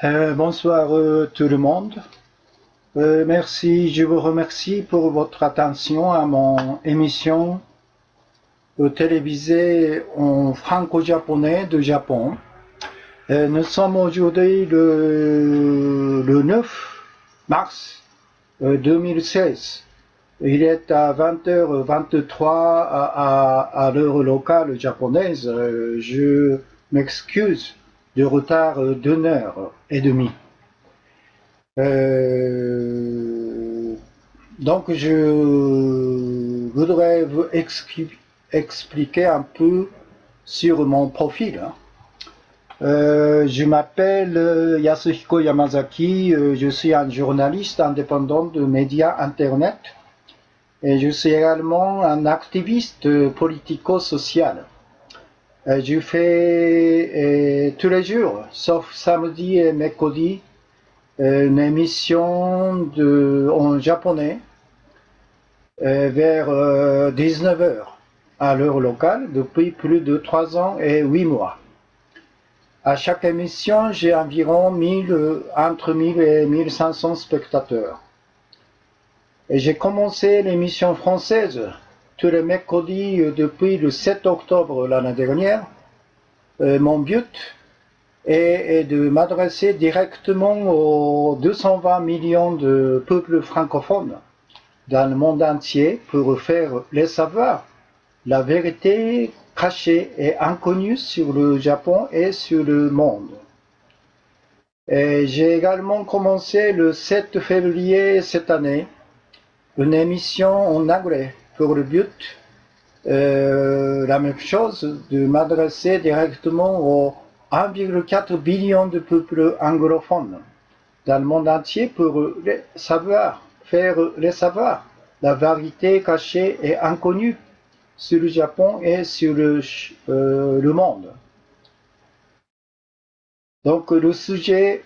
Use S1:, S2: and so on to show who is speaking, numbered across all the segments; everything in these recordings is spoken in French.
S1: Bonsoir tout le monde. Je vous remercie pour votre attention à mon émission télévisée en franco-japonais de Japon. Nous sommes aujourd'hui le 9 mars 2016. Il est à 20h23 à l'heure locale japonaise. Je m'excuse du retard d'une heure et demie. Donc je voudrais vous expliquer un peu sur mon profil. Je m'appelle Yasuhiko Yamazaki, je suis un journaliste indépendant de médias Internet et je suis également un activiste politico-social. Je fais tous les jours, sauf samedi et mercredi, une émission en japonais vers 19h à l'heure locale depuis plus de 3 ans et 8 mois. À chaque émission, j'ai environ entre 1000 et 1500 spectateurs. Et j'ai commencé l'émission française tous les mercredis depuis le 7 octobre l'année dernière. Mon but est de m'adresser directement aux 220 millions de peuples francophones dans le monde entier pour faire les savoir la vérité cachée et inconnue sur le Japon et sur le monde. J'ai également commencé le 7 février cette année une émission en anglais pour le but, la même chose, de m'adresser directement aux 1,4 billion de peuples anglophones dans le monde entier pour faire les savoir la vérité cachée et inconnue sur le Japon et sur le monde. Donc le sujet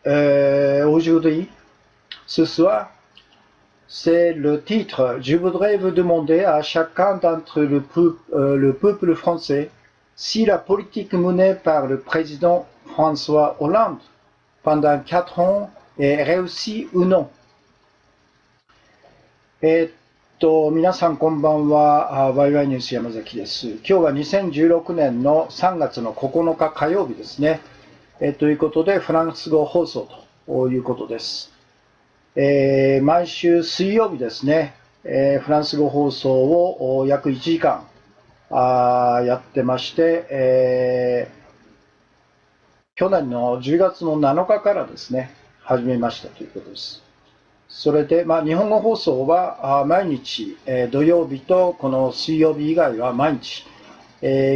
S1: aujourd'hui, ce soir, c'est le titre. Je voudrais vous demander à chacun d'entre le peuple français si la politique menée par le président François Hollande pendant 4 ans est réussie ou non. 皆さんこんばんは。ワイワイニュース山崎です。今日は2016年の3月の9日火曜日ですね。ということで、フランス語放送ということです。毎週水曜日ですね、フランス語放送を約1時間やってまして、去年の10月の7日からですね、始めましたということです。それで、日本語放送は毎日、土曜日とこの水曜日以外は毎日、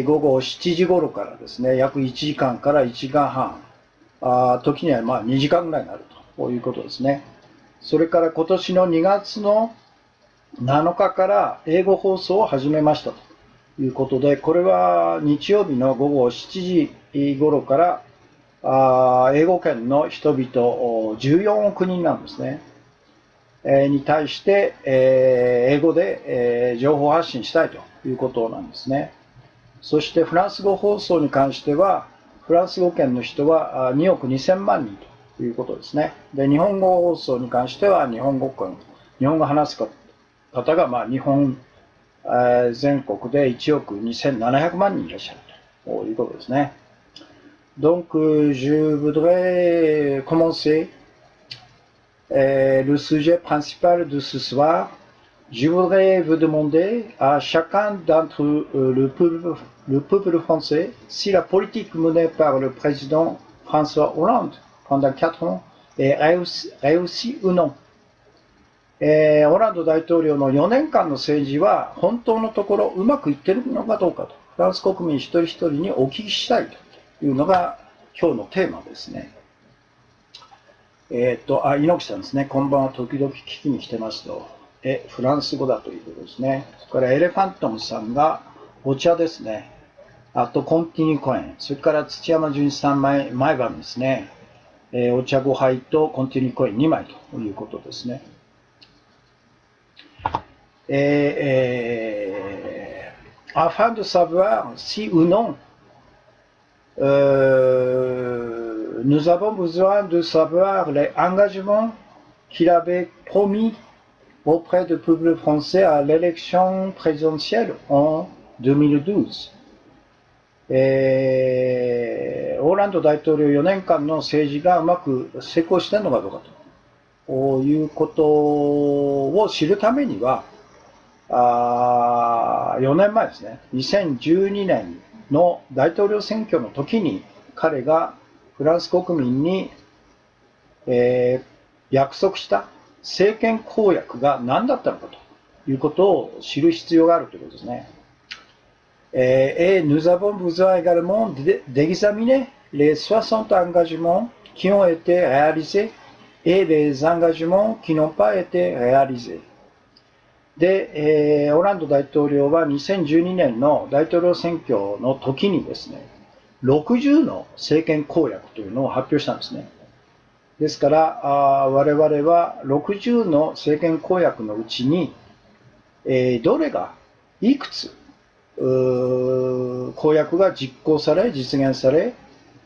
S1: 午後7時頃からですね、約1時間から1時間半、時には2時間ぐらいになるということですね。それから今年の2月の7日から英語放送を始めましたということで、これは日曜日の午後7時頃から英語圏の人々14億人なんですね。に対して、英語で、情報発信したいということなんですね。そしてフランス語放送に関しては、フランス語圏の人は2億2000万人ということですね。で、日本語放送に関しては日本語話す方が日本全国で1億2700万人いらっしゃるということですね。Donc, je voudrais commencer le sujet principal de ce soir. Je voudrais vous demander à chacun d'entre le peuple français si la politique menée par le président François Hollande pendant 4 ans est réussie ou non. オランド大統領の4年間の政治は本当のところうまくいっているのかどうかと、フランス国民一人一人にお聞きしたいというのが今日のテーマですね。猪木さんですね。こんばんは。時々聞きに来てますと。フランス語だということですね。それからエレファントムさんがお茶ですね。あとコンティニューコイン。それから土山純一さん毎晩ですね。お茶5杯とコンティニューコイン2枚ということですね。Afin de savoir si ou non nous avons besoin de savoir les engagements qu'il avait promis auprès du peuple français à l'élection présidentielle en 2012。オーランド大統領4年間の政治がうまく成功しているのかどうかということを知るためには、4年前ですね、2012年の大統領選挙の時に彼がフランス国民に、約束した政権公約が何だったのかということを知る必要があるということですね。Et nous avons besoin également d'examiner les 60 engagements qui ont été réalisés et les engagements qui n'ont pas été réalisés。で、オランド大統領は2012年の大統領選挙の時にですね、60の政権公約というのを発表したんですね。ですから、我々は60の政権公約のうちに、どれがいくつ公約が実行され、実現され、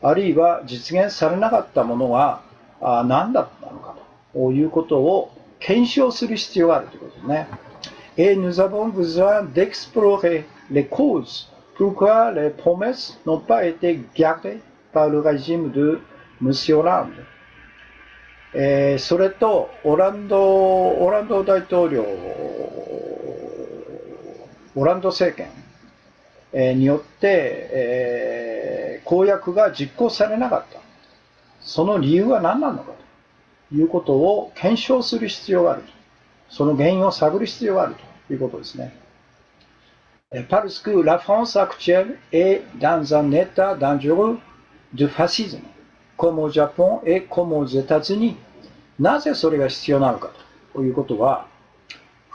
S1: あるいは実現されなかったものは何だったのかということを検証する必要があるということですね。Et nous avons besoin d'explorer les causes pourquoi les promesses n'ont pas été gardées par le régime de M. Hollande。それとオランド大統領、オランド政権によって、公約が実行されなかった。その理由は何なのかということを検証する必要がある。その原因を探る必要があるということですね。Parce que la France actuelle est dans un état dangereux de fascisme, comme au Japon et comme aux États-Unis。なぜそれが必要なのかということは、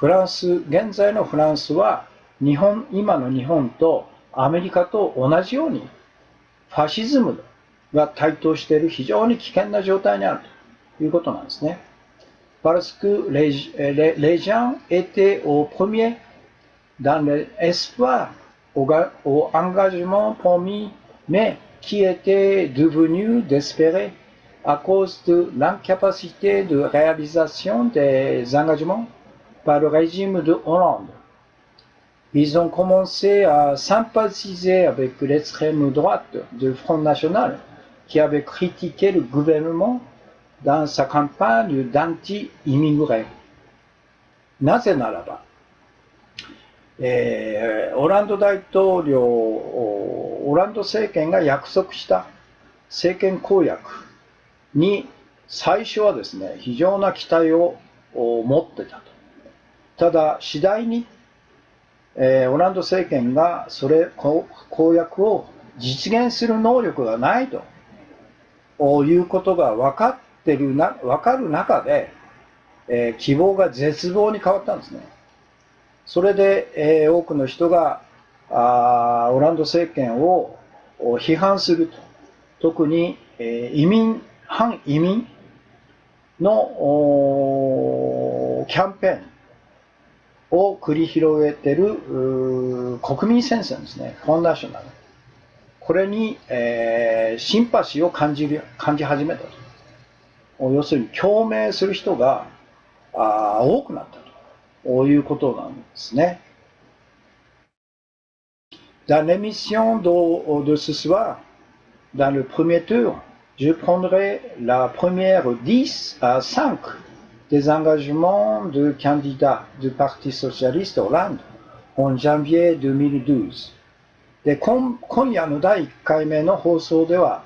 S1: 現在のフランスは今の日本とアメリカと同じようにファシズムが台頭している非常に危険な状態にあるということなんですね。Parce que les gens étaient au premier dans l'espoir au engagement promis, mais qui était devenu désespéré à cause de l'incapacité de réalisation des engagements par le régime de Hollande。Ils ont commencé à sympathiser avec l'extrême droite du Front National qui avait critiqué le gouvernement dans sa campagne d'anti-immigrés。なぜならば、オランド政権が約束した政権公約に最初はですね、非常な期待を持ってたと。ただ次第にオランド政権が公約を実現する能力がないということが分かる中で、希望が絶望に変わったんですね。それで、多くの人がオランド政権を批判すると。特に、反移民のキャンペーンを繰り広げている国民戦線ですね、フォンナショナル。これに、シンパシーを感じ始めたと。要するに共鳴する人が多くなったということなんですね。Dans l'émission de ce soir, dans le premier tour, je prendrai la première 10 à 5 des engagements de candidats du Parti socialiste Hollande en janvier 2012。で、今夜の第1回目の放送では、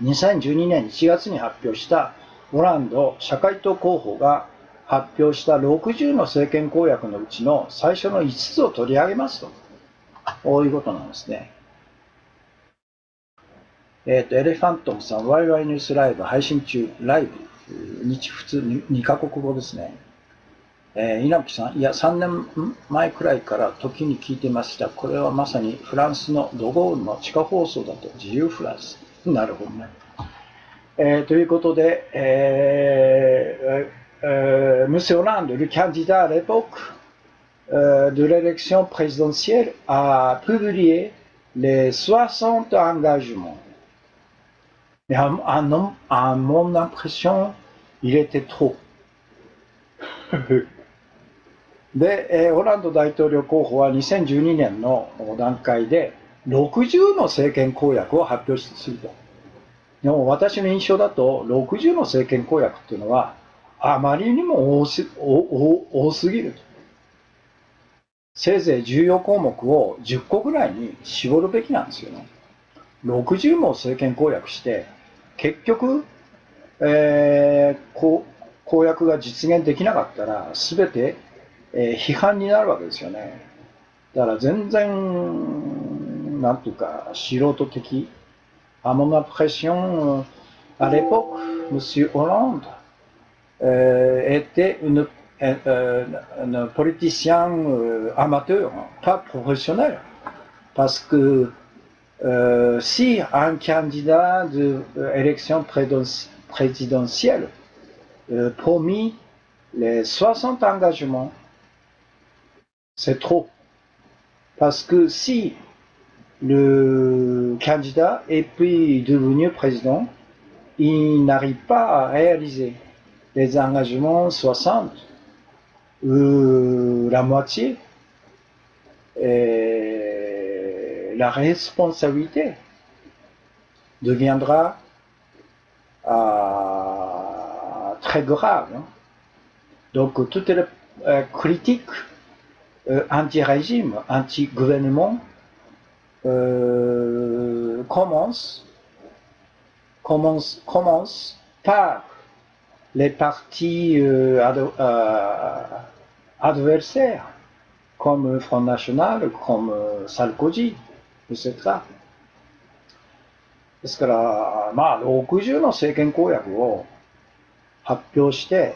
S1: 2012年1月に発表したオランド社会党候補が発表した60の政権公約のうちの最初の5つを取り上げますと。こういうことなんですね。エレファントムさん、ワイワイニュースライブ配信中、ライブ、普通2カ国語ですね。稲木さん、いや、3年前くらいから時に聞いてました。これはまさにフランスのドゴールの地下放送だと、自由フランス。なるほどね。ということで、Monsieur Hollande, le candidat à l'époque de l'élection présidentielle, a publié les 60 engagements Mais à mon impression, il était trop。で、ホランド大統領候補は2012年の段階で60の政権公約を発表すると。でも私の印象だと60の政権公約っていうのはあまりにも多すぎると。せいぜい重要項目を10個ぐらいに絞るべきなんですよね。60も政権公約して結局、公約が実現できなかったら全て、批判になるわけですよね。だから全然なんていうか素人的。À mon impression, à l'époque, M. Hollande était un politicien amateur, pas professionnel. Parce que si un candidat de l'élection présidentielle promis les 60 engagements, c'est trop. Parce que si le candidat est puis devenu président, il n'arrive pas à réaliser les engagements 60, la moitié, et la responsabilité deviendra très grave. Hein. Donc toutes les critiques anti-régime, anti-gouvernement commence par les partis adversaires, comme Front National, comme Sarkozy, etc. ですから、まあ、60の政権公約を発表して、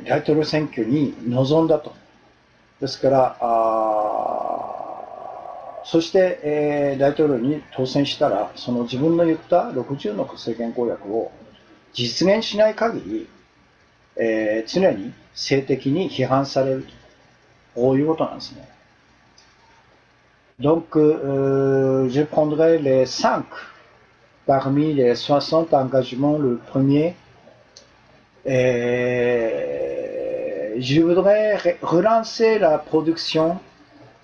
S1: 大統領選挙に臨んだと。ですから、そして、大統領に当選したら、その自分の言った60の政権公約を実現しない限り、常に政的に批判されると。こういうことなんですね。Donc, je prendrai les 5 parmi les 60 engagements. Le premier, je voudrais relancer la production,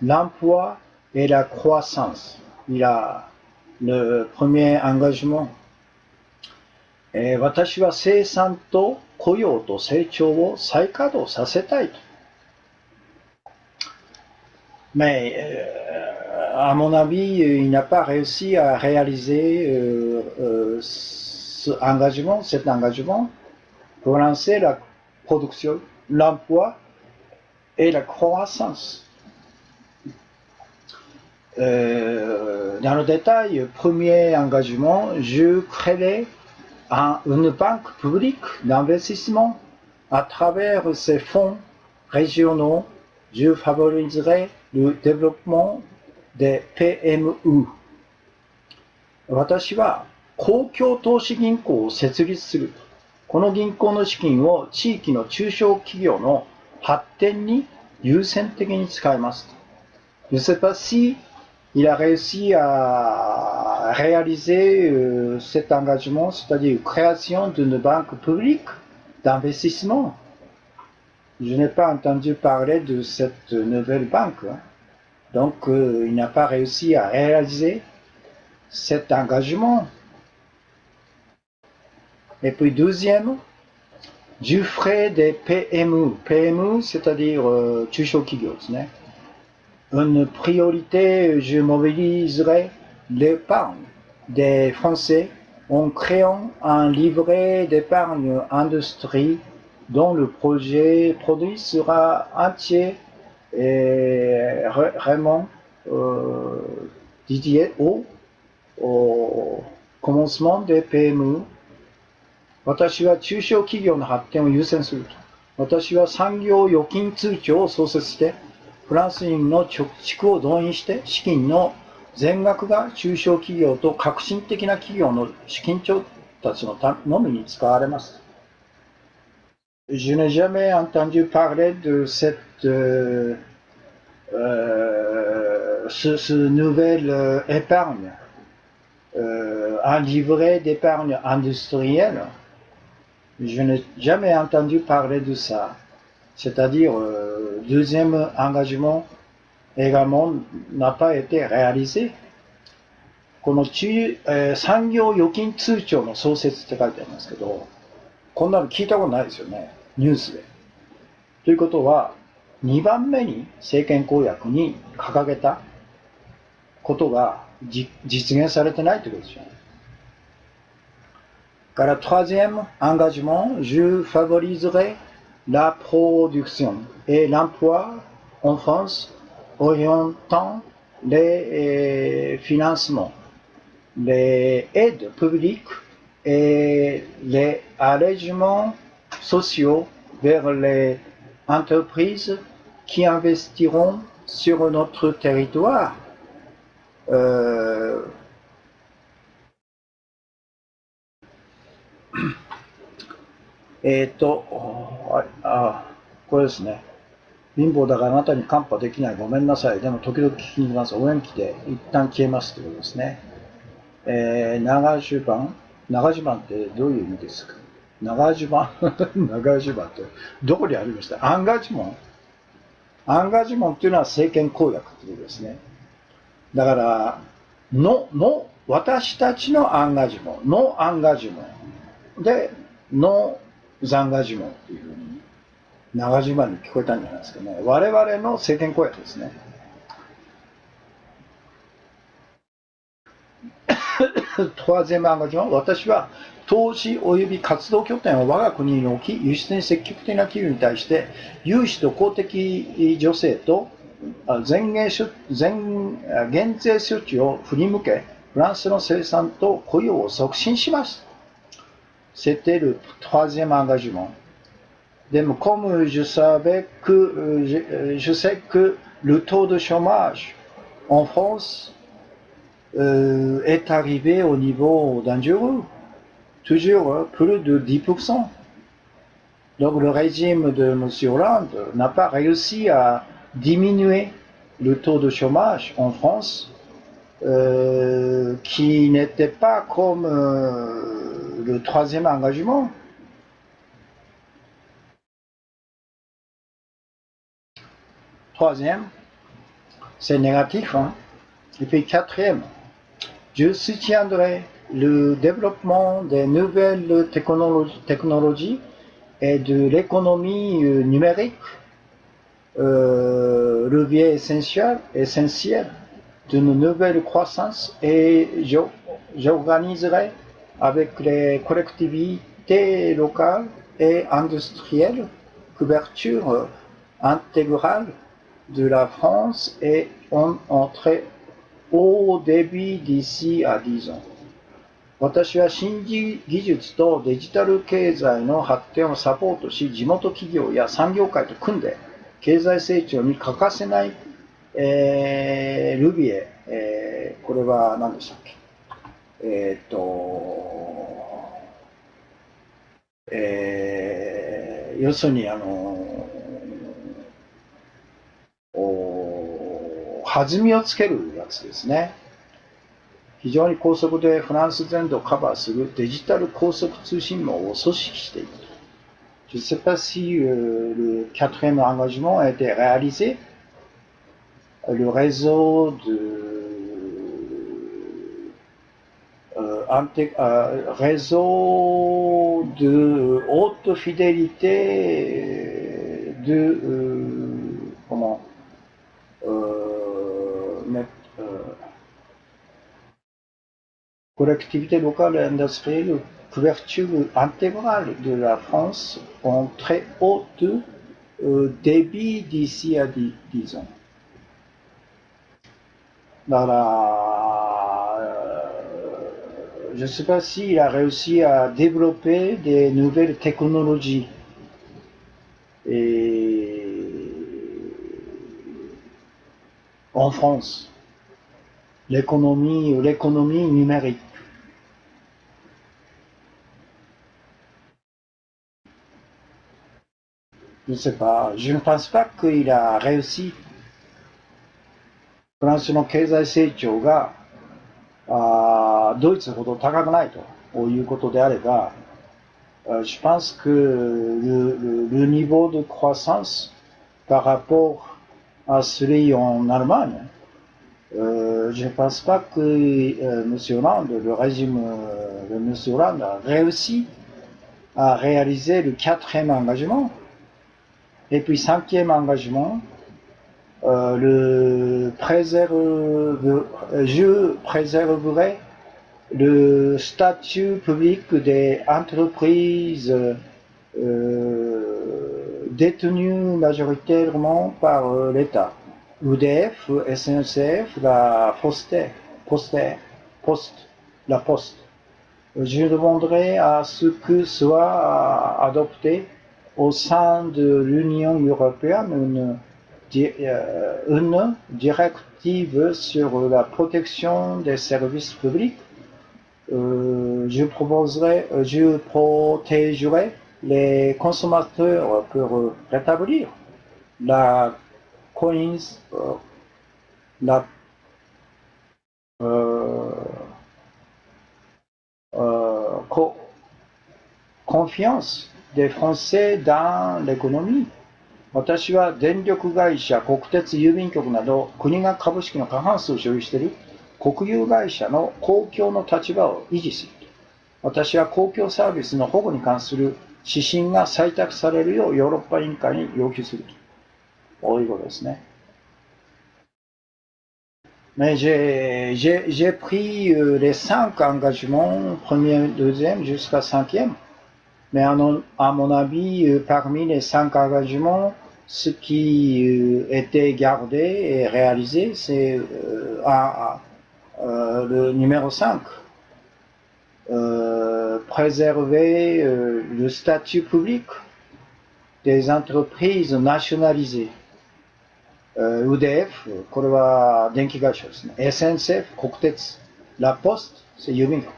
S1: l'emploi et la croissance. Il y a le premier engagement. 私は生産と雇用と成長を再稼働させたいと。Mais, à mon avis, il n'a pas réussi à réaliser cet engagement pour lancer la production, l'emploi et la croissance. Dans le détail, premier engagement, je créerai une banque publique d'investissement. À travers ces fonds régionaux, je favoriserai le développement des PME。私は公共投資銀行を設立する。この銀行の資金を地域の中小企業の発展に優先的に使います。Je ne sais pas si il a réussi à réaliser cet engagement, c'est-à-dire création d'une banque publique d'investissement. Je n'ai pas entendu parler de cette nouvelle banque. Hein. Donc, il n'a pas réussi à réaliser cet engagement. Et puis, deuxième, je ferai des PME. PME, c'est-à-dire Chushokigo. Une priorité, je mobiliserai l'épargne des Français en créant un livret d'épargne industrie dont le produit sera entier et vraiment dédié au commencement des PME。私は中小企業の発展を優先すると。私は産業預金通帳を創設して、フランス人の貯蓄を動員して、資金の全額が中小企業と革新的な企業の資金調達のみに使われます。Je n'ai jamais entendu parler de cette nouvelle épargne un livret d'épargne industrielle. Je n'ai jamais entendu parler de ça. C'est-à-dire, deuxième engagement également n'a pas été réalisé.この産業預金通帳の創設って書いてありますけど、こんなの聞いたことないですよね、ニュースで。ということは、2番目に政権公約に掲げたことが実現されてないということですよね。から、troisième engagement, je favoriserai la production et l'emploi en France, orientant les financements, les aides publiques et les allègements sociaux vers les entreprises qui investiront sur notre territoire.これですね。貧乏だからあなたにカンパできない。ごめんなさい。でも時々聞きに行きます。お元気で一旦消えますということですね。長襦袢。長襦袢ってどういう意味ですか？長襦袢長襦袢ってどこにありました？アンガジモン。アンガジモンっていうのは政権公約っていうことですね。だから、私たちのアンガジモン、のアンガジモンで、のザンガジモンっていうふうに長襦袢に聞こえたんじゃないですかね。我々の政権公約ですね。troisième engagement、私は投資及び活動拠点を我が国に置き、輸出に積極的な企業に対して、融資と公的助成と減税措置を振り向け、フランスの生産と雇用を促進します。C'était le troisième engagement. Comme je sais que le taux de chômage en France est arrivé au niveau dangereux, toujours plus de 10%. Donc le régime de M. Hollande n'a pas réussi à diminuer le taux de chômage en France, qui n'était pas comme le troisième engagement. Troisième, c'est négatif. Hein? Et puis quatrième, je soutiendrai le développement des nouvelles technologies et de l'économie numérique, levier essentiel d'une nouvelle croissance, et j'organiserai avec les collectivités locales et industrielles couverture intégrale de la France et en entrée au début d'ici à 10 ans。私は新技術とデジタル経済の発展をサポートし、地元企業や産業界と組んで、経済成長に欠かせない、ルビエ、これは何でしたっけ？要するに弾みをつけるやつですね。非常に高速でフランス全土をカバーするデジタル高速通信網を組織していくと。Je ne sais pas si le quatrième engagement a été réalisé. Le réseau de haute fidélité collectivité locale et industrielle, couverture intégrale de la France en très haute débit d'ici à 10 ans. Je ne sais pas s'il a réussi à développer des nouvelles technologies en France, l'économie numérique. Je ne sais pas, je ne pense pas qu'il a réussi. フランスの経済成長ががドイツほど高くないということであれば、je pense que le niveau de croissance par rapport à celui en Allemagne, je ne pense pas que M. Hollande, le régime de M. Hollande a réussi à réaliser le 4e engagement. Et puis 5e engagement, je préserverai le statut public des entreprises détenues majoritairement par l'État. UDF, SNCF, la Poste. Je demanderai à ce que soit adopté au sein de l'Union européenne une directive sur la protection des services publics. Je protégerai les consommateurs pour rétablir la confiance des Français dans l'économie. 私は電力会社、国鉄、郵便局など国が株式の過半数を所有している国有会社の公共の立場を維持する。私は公共サービスの保護に関する指針が採択されるようヨーロッパ委員会に要求するということですね。Mais j'ai pris les 5 engagements, premier, deuxième, jusqu'à 5e. Mais à mon avis, parmi les 5 engagements, ce qui était gardé et réalisé, c'est le numéro 5. Préserver le statut public des entreprises nationalisées. UDF, これは電気会社ですね。SNCF、国鉄、La Poste、郵便局。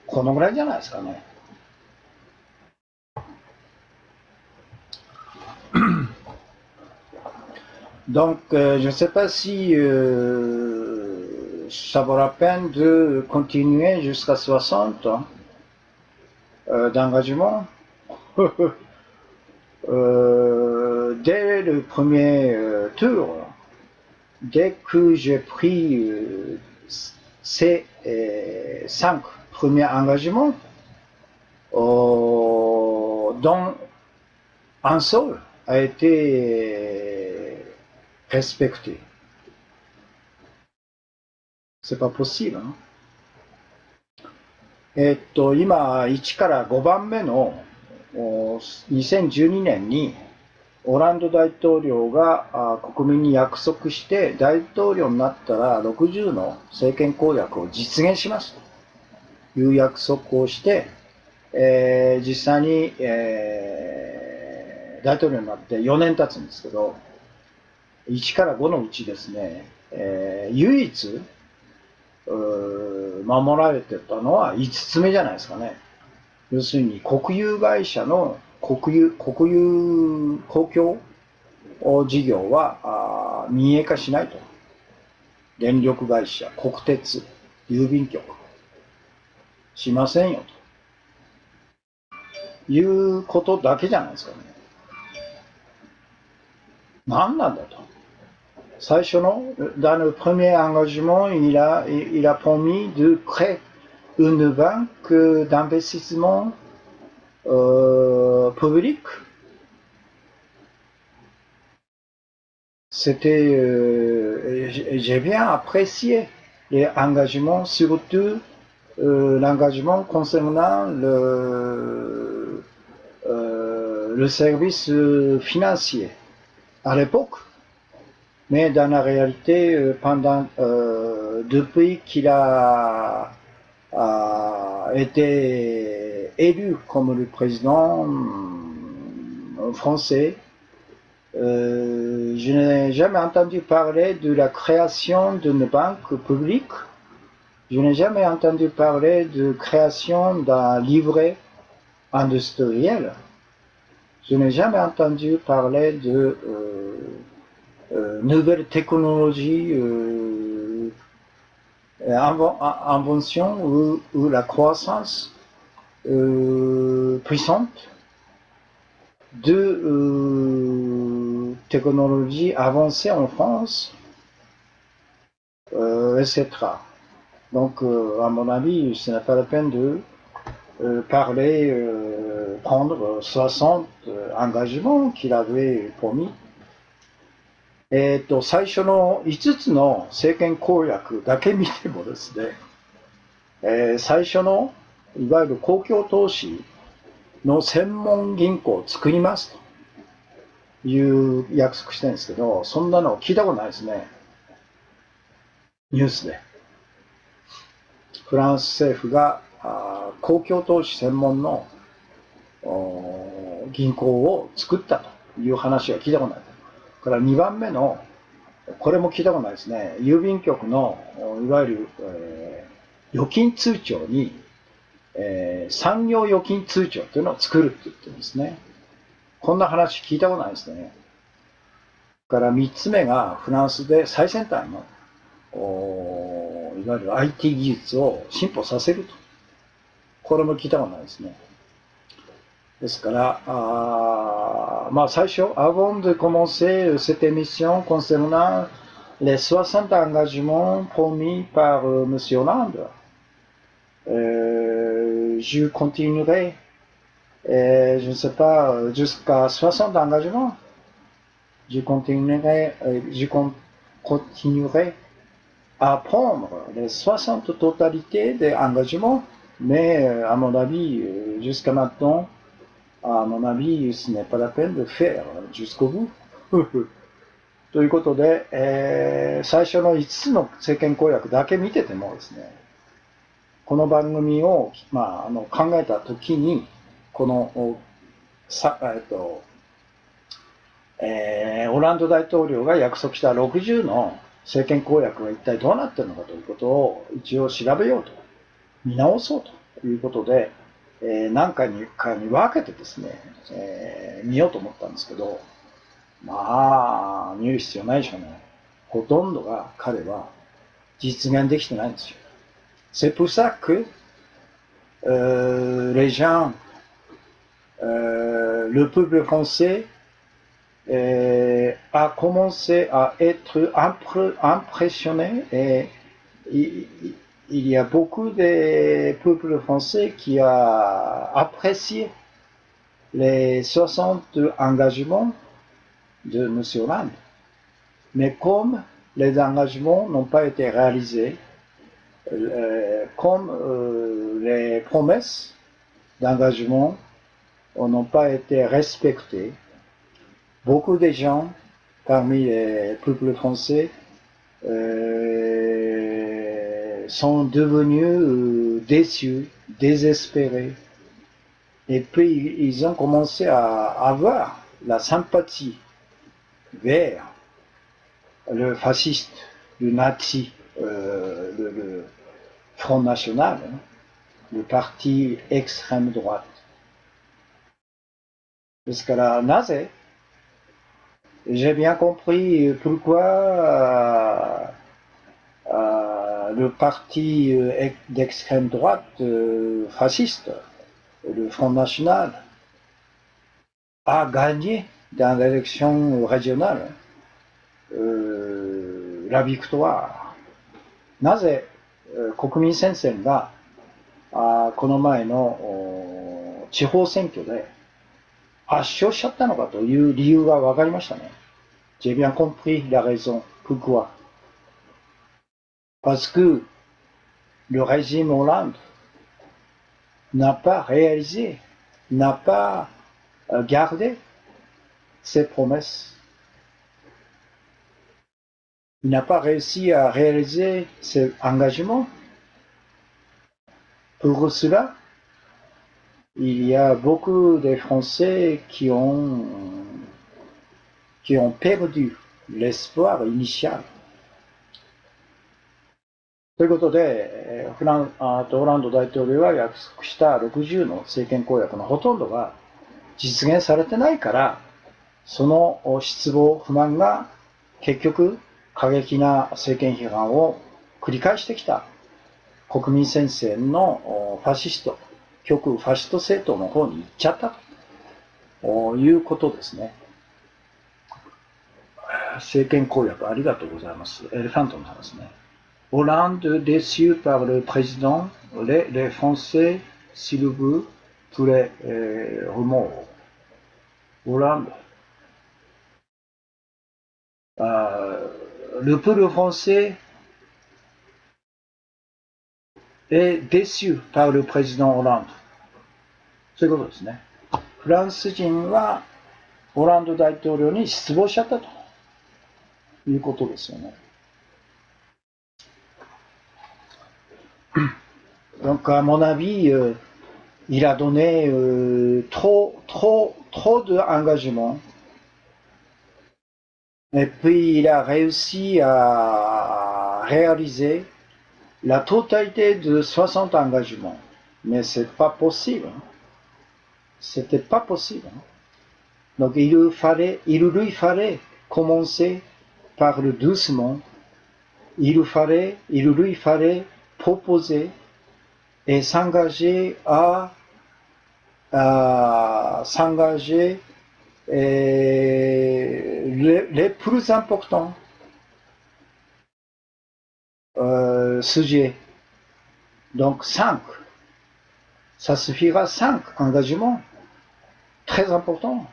S1: このぐらいじゃないですかね。Donc, je ne sais pas si ça vaut la peine de continuer jusqu'à 60 d'engagement. Dès le premier tour, dès que j'ai pris ces 5 premiers engagements, dont un seul a été respecté. C'est pas possible. 今、1から5番目の2012年にオランダ大統領が国民に約束して大統領になったら60の政権公約を実現しますという約束をして、実際に、大統領になって4年経つんですけど、1から5のうちですね、唯一守られてたのは5つ目じゃないですかね。要するに国有会社の公共事業は民営化しないと。電力会社、国鉄、郵便局しませんよということだけじゃないですかね。何なんだと。最初のdans le premier engagement, il a promis de créer une banque d'investissement public. C'était, j'ai bien apprécié les engagements, surtout l'engagement concernant le service financier. À l'époque, mais dans la réalité, depuis qu'il a été élu comme le président français, je n'ai jamais entendu parler de la création d'une banque publique. Je n'ai jamais entendu parler de création d'un livret industriel. Je n'ai jamais entendu parler de nouvelles technologies invention ou la croissance puissante de technologies avancées en France, etc. Donc, à mon avis, ce n'est pas la peine de prendre 60engagements qu'il avait promis。最初の5つの政権公約だけ見てもですね、最初のいわゆる公共投資の専門銀行を作りますという約束してるんですけど、そんなの聞いたことないですね。ニュースで。フランス政府が公共投資専門の銀行を作ったという話は聞いたことない。から2番目の、これも聞いたことないですね。郵便局のいわゆる、預金通帳に、産業預金通帳というのを作るって言ってるんですね。こんな話聞いたことないですね。から3つ目がフランスで最先端のいわゆる IT 技術を進歩させると。これも聞いたことないですね。ですから、まあ最初、avant de commencer cette émission concernant les 60 engagements promis par M. Hollande, je continuerai, je ne sais pas, jusqu'à 60 engagements. Je continuerai à prendre les 60 totalités des engagements, mais à mon avis, jusqu'à maintenant, à mon avis, ce n'est pas la peine de faire jusqu'au bout. ということで、最初の5つの政権公約だけ見ててもですね、この番組を、考えたときに、このオランダ大統領が約束した60の政権公約が一体どうなっているのかということを一応調べようと、見直そうということで、何回かに分けてですね、見ようと思ったんですけど、まあ、見る必要ないでしょうね。ほとんどが彼は実現できてないんですよ。C'est pour ça que les gens, le peuple français a commencé à être impressionné et il y a beaucoup de peuples français qui a apprécié les 60 engagements de M. Hollande. Mais comme les engagements n'ont pas été réalisés, comme les promesses d'engagement n'ont pas été respectées, beaucoup de gens parmi les peuples français sont devenus déçus, désespérés. Et puis ils ont commencé à avoir la sympathie vers le fasciste, le nazi, le Front National, le parti extrême droite. ですから、なぜ j'ai bien compris pourquoi le parti d'extrême droite fasciste, le Front National, a gagné dans l'élection régionale la victoire. なぜ国民戦線がこの前の地方選挙で圧勝しちゃったのかという理由が分かりましたね。J'ai bien compris la raison. Pourquoi? Parce que le régime Hollande n'a pas réalisé, n'a pas gardé ses promesses. Il n'a pas réussi à réaliser ses engagements. Pour cela, il y a beaucoup de Français qui ont perdu l'espoir initial. ということで、オランダ大統領が約束した60の政権公約のほとんどが実現されてないから、その失望、不満が結局過激な政権批判を繰り返してきた国民戦線のファシスト、極右ファシスト政党の方に行っちゃったということですね。政権公約ありがとうございます。エレファントの話ね。Hollande déçu par le président, les Français, s'il veut, tous les remords. Hollande. Le peuple français est déçu par le président Hollande. そういうことですね。フランス人はオランド大統領に失望しちゃったということですよね。Donc, à mon avis, il a donné trop d'engagement. Et puis, il a réussi à réaliser la totalité de 60 engagements. Mais c'est pas possible. C'était pas possible. Donc, il lui fallait commencer par le doucement. Il lui fallait proposer et s'engager s'engager les plus importants sujets. Donc 5. Ça suffira 5 engagements très importants,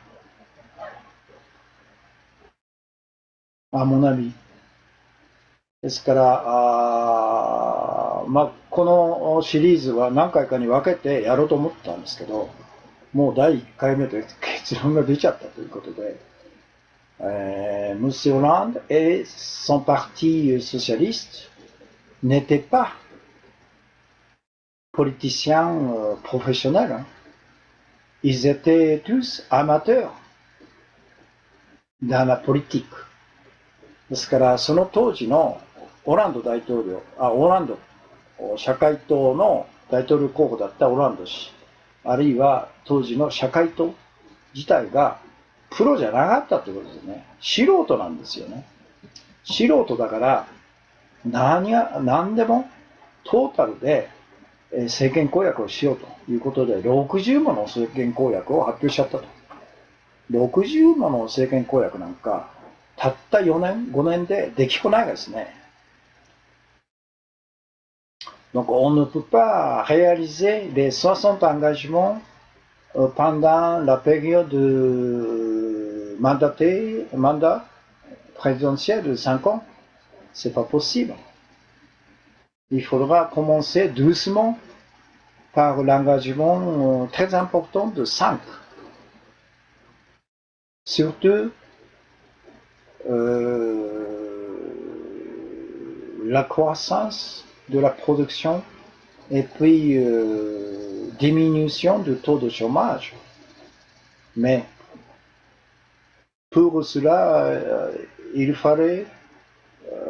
S1: à mon avis. ですから、このシリーズは何回かに分けてやろうと思ったんですけど、もう第1回目で結論が出ちゃったということで、Monsieur Hollande et son parti socialiste n'étaient pas politiciens professionnels. Ils étaient tous amateurs dans la politique. ですから、その当時のオランド社会党の大統領候補だったオランド氏、あるいは当時の社会党自体がプロじゃなかったということですね。素人なんですよね。素人だから何でもトータルで政権公約をしようということで60もの政権公約を発表しちゃったと。60もの政権公約なんかたった4年、5年でできっこないですね。Donc on ne peut pas réaliser les 60 engagements pendant la période de mandat présidentiel de 5 ans. C'est pas possible. Il faudra commencer doucement par l'engagement très important de 5. Surtout la croissance de la production et puis diminution du taux de chômage. Mais pour cela,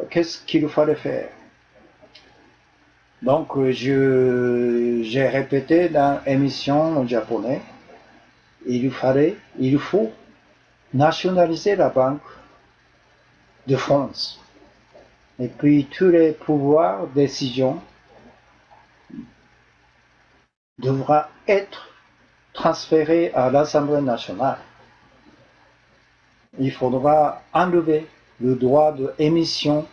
S1: qu'est-ce qu'il fallait faire? Donc j'ai répété dans l'émission en japonais, il faut nationaliser la Banque de France. Et puis tous les pouvoirs de décision devront être transférés à l'Assemblée nationale. Il faudra enlever le droit d'émission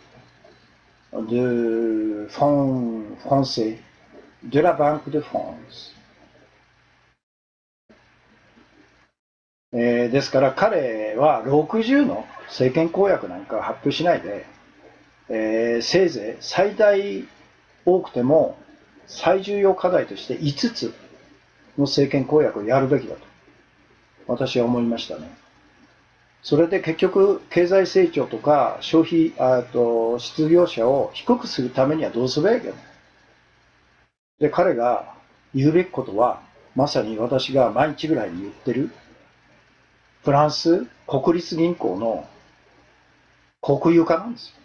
S1: de francs français de la Banque de France. ですから彼は60の政権公約なんか発表しないで、せいぜい最大多くても最重要課題として5つの政権公約をやるべきだと私は思いましたね。それで結局経済成長とか消費失業者を低くするためにはどうすべきか。で彼が言うべきことはまさに私が毎日ぐらいに言ってるフランス国立銀行の国有化なんですよ。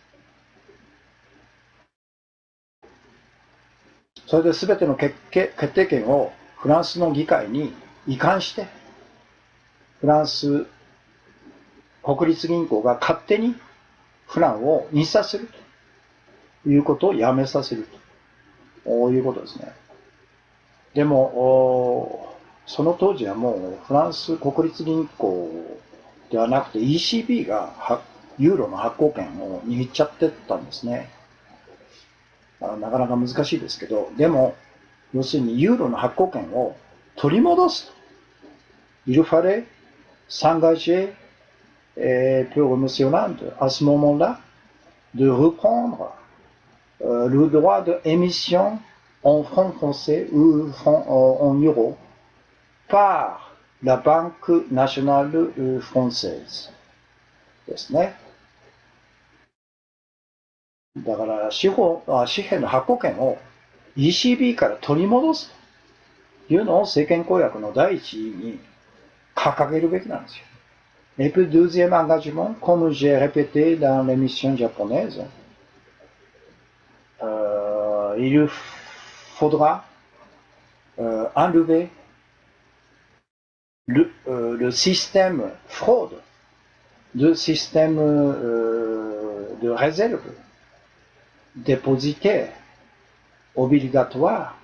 S1: それで全ての決定権をフランスの議会に移管して、フランス国立銀行が勝手にフランを印刷するということをやめさせると。いうことですね。でも、その当時はもうフランス国立銀行ではなくて ECB がユーロの発行権を握っちゃってたんですね。なかなか難しいですけど、でも、要するにユーロの発行権を取り戻す。Il fallait s'engager pour M. Hollande, à ce moment-là, de reprendre le droit d'émission en francs français ou en euros par la Banque nationale française ですね。だから紙幣の発行権を ECB から取り戻すというのを政権公約の第一に掲げるべきなんですよ。Et puis deuxième engagement, comme j'ai répété dans l'émission japonaise, il faudra enlever le système fraude, le système de réserve dépositaire obligatoire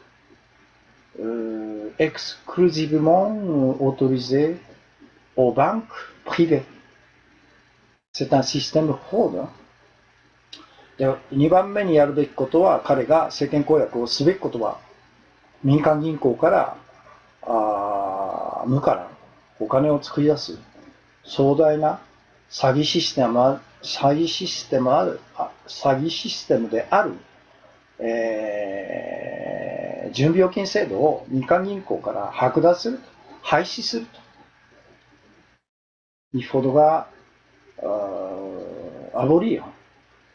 S1: exclusivement autorisé aux banques privées. C'est un système fraude. で、2番目にやるべきことは、彼が政権公約をすべきことは、民間銀行から無からお金を作り出す壮大な詐欺システムである、準備預金制度を民間銀行から剥奪する、廃止すると。Il faudra abolir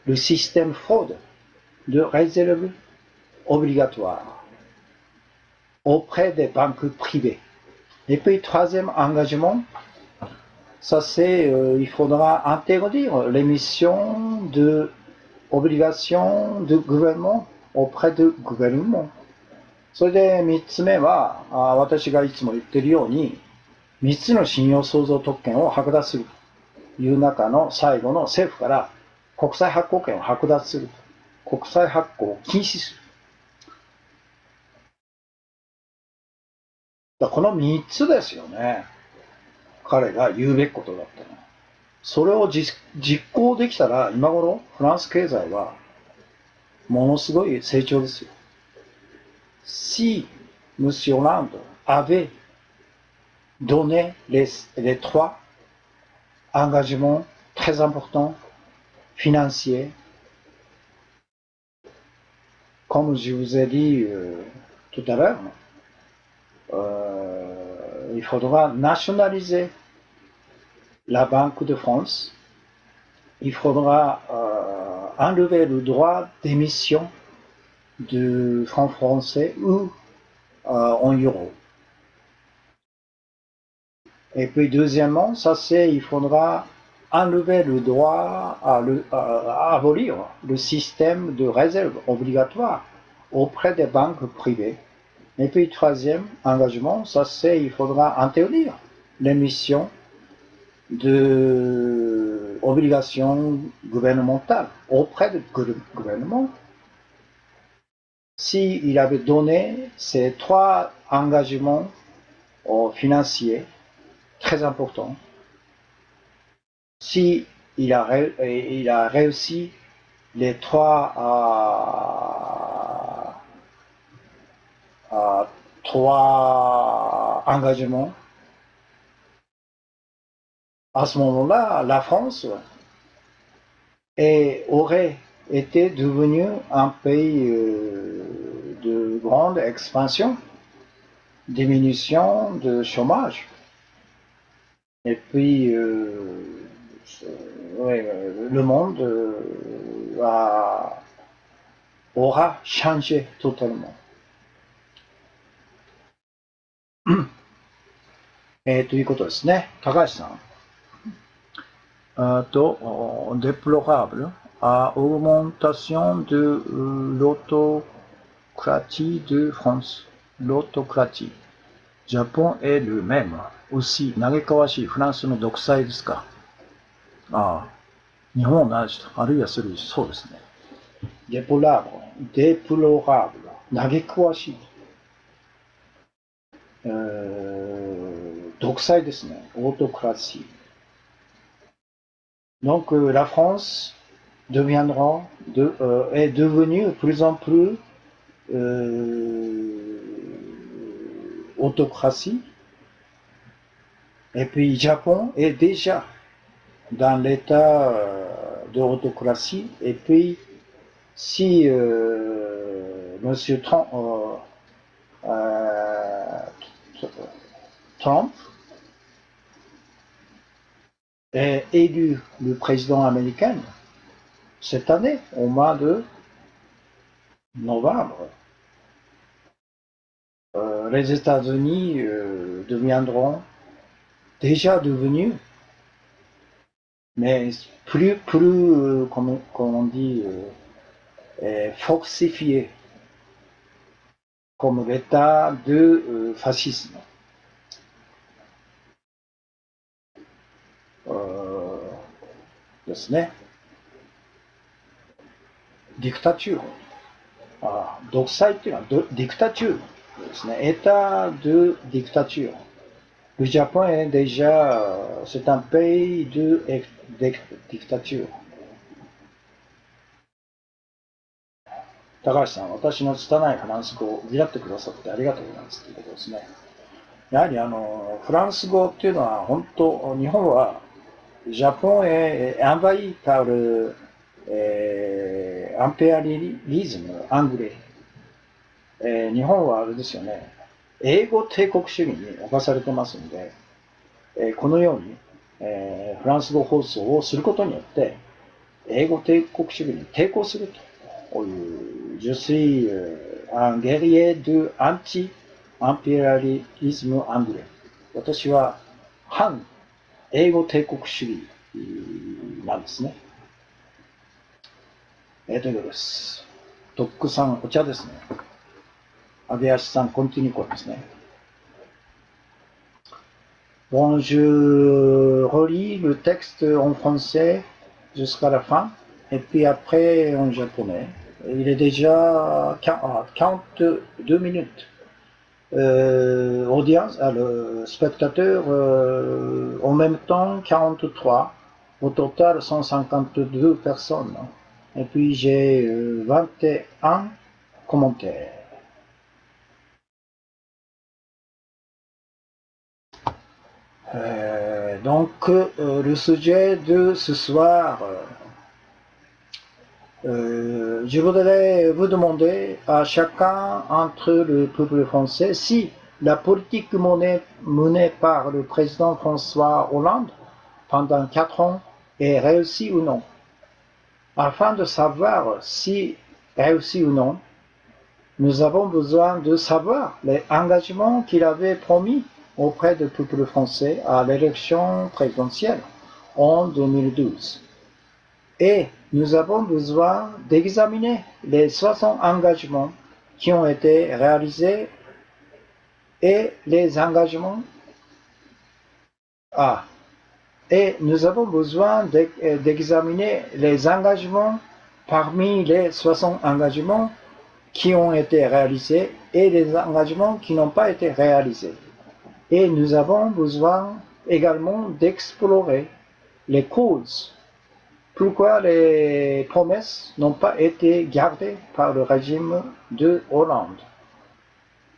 S1: le système fraude de réserve obligatoire auprès des banques privées. Et puis, troisième engagement, ça c'est, il faudra interdire l'émission d'obligations de gouvernement auprès du gouvernement. それで3つ目は、私がいつも言っているように、3つの信用創造特権を剥奪するという中の最後の政府から国債発行権を剥奪する。国債発行を禁止する。この3つですよね。彼が言うべきことだったの。それを実行できたら、今頃フランス経済はものすごい成長ですよ。Si M. Hollande avait donné les trois engagements très importants financiers, comme je vous ai dit tout à l'heure, il faudra nationaliser la Banque de France, il faudra enlever le droit d'émission de francs français ou en euros. Et puis deuxièmement, ça c'est, il faudra enlever le droit à abolir le système de réserve obligatoire auprès des banques privées. Et puis troisième engagement, ça c'est, il faudra interdire l'émission d'obligations gouvernementales auprès du gouvernement. S'il avait donné ces trois engagements financiers très importants, si il a réussi les trois engagements, à ce moment-là, la France aurait été devenue un pays de grande expansion, diminution de chômage. Et puis, le monde aura changé totalement. ということですね。高橋さん。déplorable à augmentation de l'autocratie de France. L'autocratie. Japon est le même. aussi、嘆かわしいフランスの独裁ですか。ああ、日本も同じと。あるいはそうですね。déplorable。嘆くわしい。独裁ですね。autocratie. Donc la France deviendra est devenue de plus en plus autocratie. Et puis Japon est déjà dans l'état de autocratie. Et puis si Monsieur Trump est élu le président américain cette année, au mois de novembre, les États-Unis deviendront déjà devenus, mais plus comme on dit, fortifiés comme l'état de fascisme. Dictature. 独裁っていうのはディクタチュールですね。エタde dictature. Le Japon est déjà, c'est un pays de dictature. 高橋さん、私の拙いフランス語を担ってくださってありがとうございますということですね。やはりフランス語っていうのは本当、日本はジャポンへenvahi par le impérialisme anglais。日本はあれですよね、英語帝国主義に侵されてますので、このように、フランス語放送をすることによって、英語帝国主義に抵抗するという、Je suis un guerrier de anti-impérialisme anglais。私は反英語帝国主義なんですね。ということです。とっくさん、お茶ですね。アゲアシさん、コンティニコですね。Bon, je relis le texte en français jusqu'à la fin, et puis après en japonais. Il est déjà 42 minutes. Audience, le spectateur, en même temps 43. Au total 152 personnes. Et puis j'ai 21 commentaires. Donc le sujet de ce soir, je voudrais vous demander à chacun entre le peuple français si la politique menée par le président François Hollande pendant 4 ans est réussie ou non. Afin de savoir si réussie ou non, nous avons besoin de savoir les engagements qu'il avait promis auprès du peuple français à l'élection présidentielle en 2012. Et nous avons besoin d'examiner les 60 engagements qui ont été réalisés et les engagements et nous avons besoin d'examiner les engagements parmi les 60 engagements qui ont été réalisés et les engagements qui n'ont pas été réalisés. Et nous avons besoin également d'explorer les causes. Pourquoi les promesses n'ont pas été gardées par le régime de Hollande?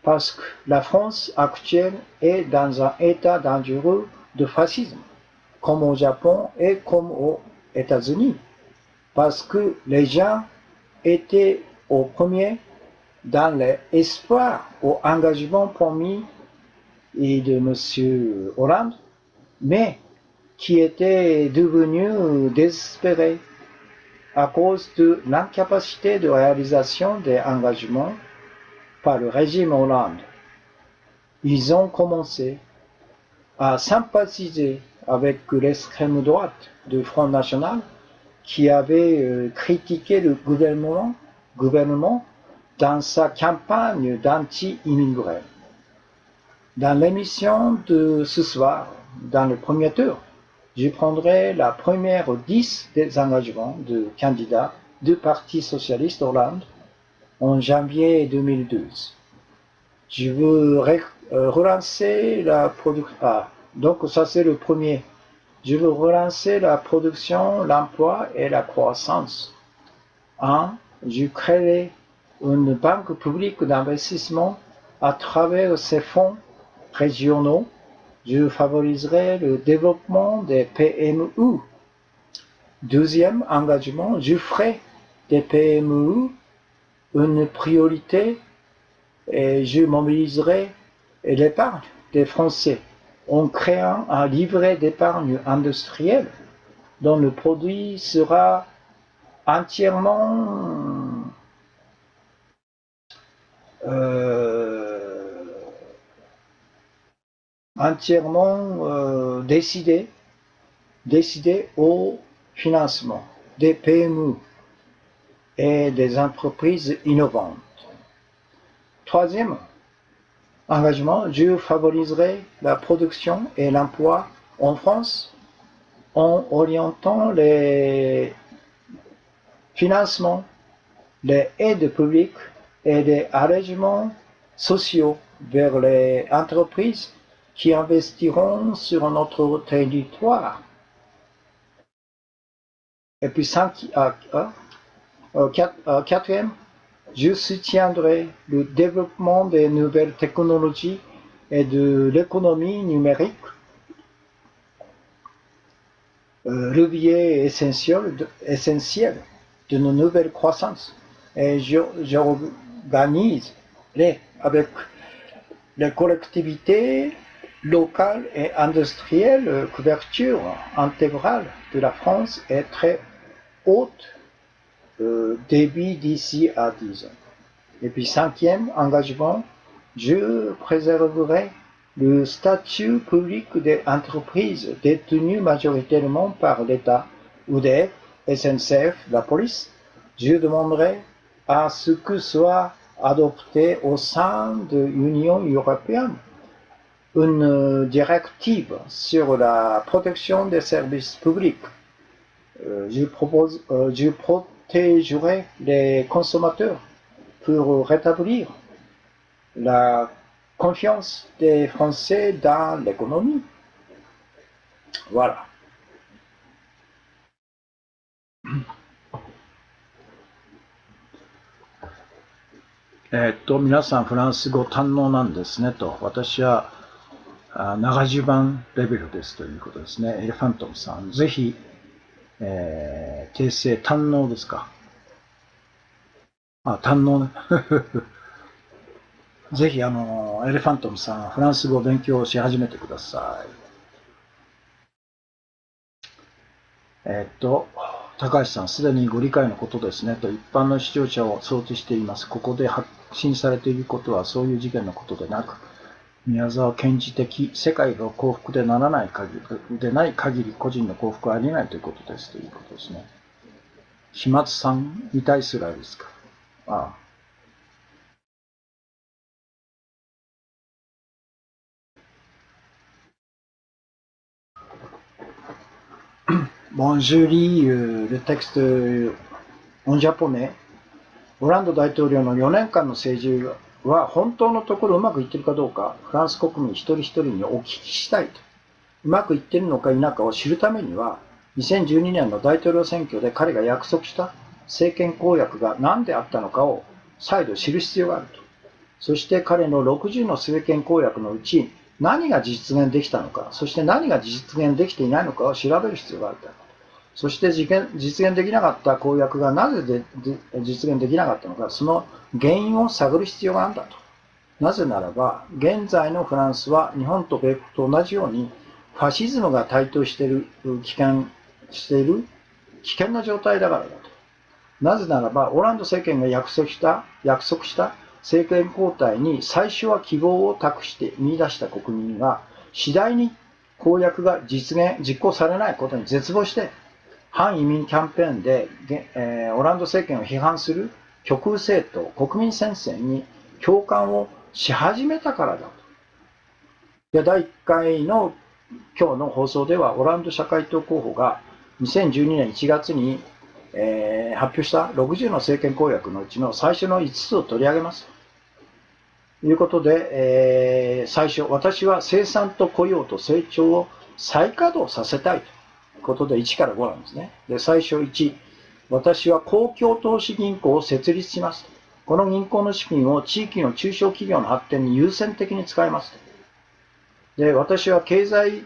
S1: Parce que la France actuelle est dans un état dangereux de fascisme, comme au Japon et comme aux États-Unis. Parce que les gens étaient au premier dans l'espoir au engagement promis de M. Hollande, mais qui était devenu désespéré à cause de l'incapacité de réalisation des engagements par le régime Hollande. Ils ont commencé à sympathiser avec l'extrême droite du Front National qui avait critiqué le gouvernement dans sa campagne d'anti-immigrés. Dans l'émission de ce soir, dans le premier tour, je prendrai la première 10 des engagements de candidats du Parti socialiste Hollande en janvier 2012. Je veux relancer la production. Ah, donc ça c'est le premier. Je veux relancer la production, l'emploi et la croissance. 1. Je créerai une banque publique d'investissement à travers ces fonds régionaux. Je favoriserai le développement des PME. Deuxième engagement, je ferai des PME une priorité et je mobiliserai l'épargne des Français en créant un livret d'épargne industrielle dont le produit sera entièrement décidé au financement des PME et des entreprises innovantes. Troisième engagement, je favoriserai la production et l'emploi en France en orientant les financements, les aides publiques et les allégements sociaux vers les entreprises qui investiront sur notre territoire. Et puis quatrième, je soutiendrai le développement des nouvelles technologies et de l'économie numérique, levier essentiel de nos nouvelles croissances. Et j'organiserai avec les collectivités locales et industrielles couverture intégrale de la France et très haute débit d'ici à 10 ans. Et puis cinquième engagement, je préserverai le statut public des entreprises détenues majoritairement par l'État, UDF, SNCF, la police. Je demanderai à ce que soit adopté au sein de l'Union européenne une directive sur la protection des services publics. Je protégerai les consommateurs pour rétablir la confiance des Français dans l'économie. Voilà. 皆さんフランス語堪能なんですねと。私は長襦袢レベルですということですね。エレファントムさん、ぜひ、訂正堪能ですか。堪能ね。ぜひエレファントムさん、フランス語を勉強し始めてください。高橋さん、すでにご理解のことですねと、一般の視聴者を想定しています。ここで発信されていることはそういう事件のことでなく、宮沢賢治的世界が幸福でない限り個人の幸福はありえないということですということですね。飛沫さんに対するあれですか。Bon, je lis le texte en japonais. オランド大統領の4年間の政治は本当のところうまくいっているかどうか、フランス国民一人一人にお聞きしたいと。うまくいっているのか否かを知るためには、2012年の大統領選挙で彼が約束した政権公約が何であったのかを再度知る必要があると。そして彼の60の政権公約のうち何が実現できたのか、そして何が実現できていないのかを調べる必要があると。そして実現できなかった公約がなぜ実現できなかったのか、その原因を探る必要があるんだと。なぜならば、現在のフランスは日本と米国と同じように、ファシズムが台頭している危険な状態だからだと。なぜならば、オランド政権が約束した政権交代に最初は希望を託して見出した国民が、次第に公約が実行されないことに絶望して、反移民キャンペーンで、オランド政権を批判する極右政党、国民戦線に共感をし始めたからだと。第1回の今日の放送では、オランド社会党候補が2012年1月に発表した60の政権公約のうちの最初の5つを取り上げますということで、最初、私は生産と雇用と成長を再稼働させたいということで1から5なんですね。で、最初1、私は公共投資銀行を設立します。この銀行の資金を地域の中小企業の発展に優先的に使います。で、私は経済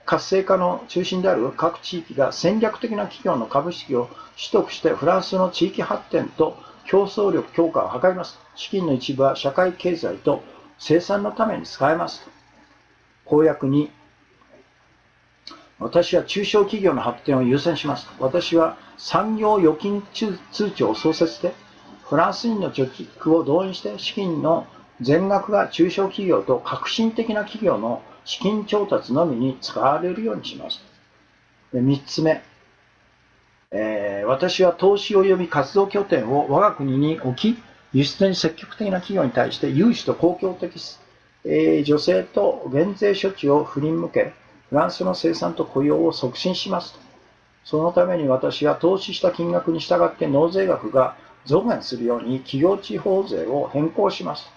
S1: 活性化の中心である各地域が戦略的な企業の株式を取得してフランスの地域発展と競争力強化を図ります。資金の一部は社会経済と生産のために使えます。公約に、私は中小企業の発展を優先します。私は産業預金通帳を創設して、フランス人の貯蓄を動員して、資金の全額が中小企業と革新的な企業の資金調達のみに使われるようにします。で、3つ目、私は投資及び活動拠点を我が国に置き、輸出に積極的な企業に対して融資と公共的、助成と減税処置を振り向け、フランスの生産と雇用を促進します。そのために私は投資した金額に従って納税額が増減するように企業地方税を変更します。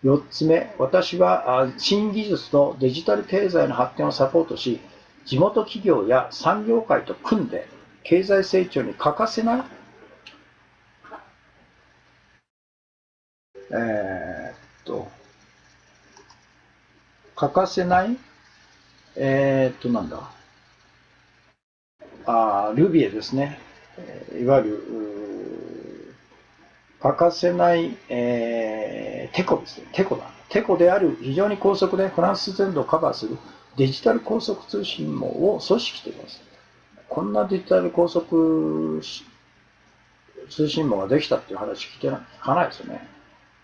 S1: 4つ目、私は新技術とデジタル経済の発展をサポートし、地元企業や産業界と組んで経済成長に欠かせない、欠かせない、なんだ、ルビエですね。いわゆる、欠かせない、テコですね。テコだ。テコである非常に高速でフランス全土をカバーするデジタル高速通信網を組織しています。こんなデジタル高速通信網ができたっていう話聞かないですよね。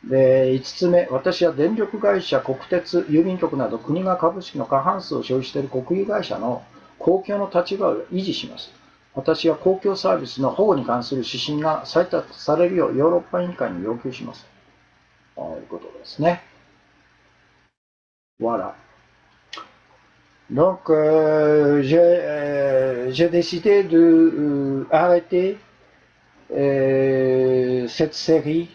S1: で、5つ目、私は電力会社、国鉄、郵便局など国が株式の過半数を所有している国有会社の公共の立場を維持します。私は公共サービスの保護に関する指針が採択されるようヨーロッパ委員会に要求します。ということですね。Voilà. Donc, j'ai décidé de arrêter cette série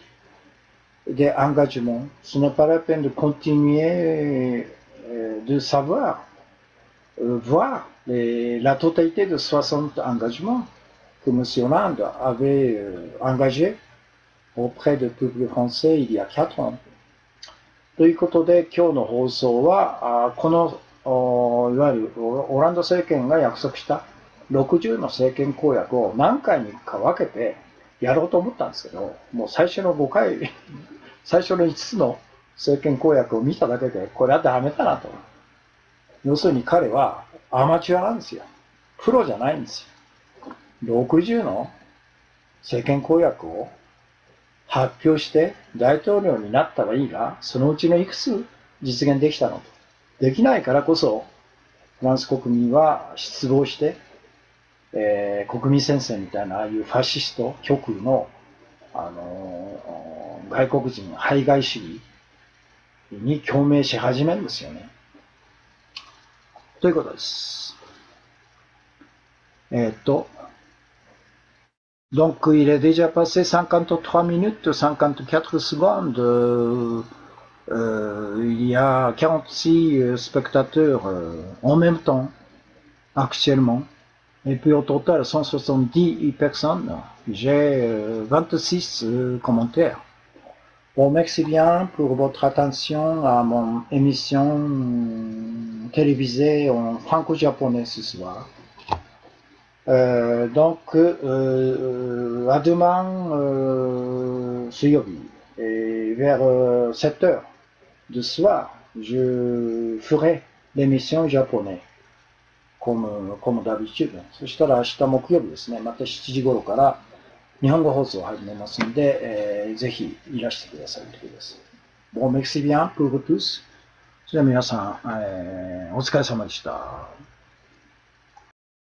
S1: d'engagements. Ce n'est pas la peine de continuer de savoir, voir la totalité de 60 engagements que M. Hollande avait engagés auprès du peuple français il y a 4 ans. ということで、今日の放送は、このいわゆるオランダ政権が約束した60の政権公約を何回にか分けてやろうと思ったんですけど、もう最初の5回、最初の5つの政権公約を見ただけで、これはダメだなと。要するに彼はアマチュアなんですよ。プロじゃないんですよ。60の政権公約を発表して大統領になったらいいが、そのうちのいくつ実現できたのと。できないからこそ、フランス国民は失望して、国民戦線みたいなああいうファシスト極右の、外国人排外主義に共鳴し始めるんですよね。ということです。Donc, il est déjà passé 53 minutes, 54 secondes. Il y a 46 spectateurs en même temps, actuellement. Et puis au total, 170 personnes. J'ai 26 commentaires. Bon, merci bien pour votre attention à mon émission télévisée en franco-japonais ce soir. Donc, à demain, et vers 7 heures de soir, je ferai l'émission japonais, comme d'habitude. そしたら明日木曜日ですね、また7時頃から日本語放送を始めますので、ぜひいらしてくださいということです。Bon, merci bien pour vous tous. それでは皆さん、お疲れ様でした。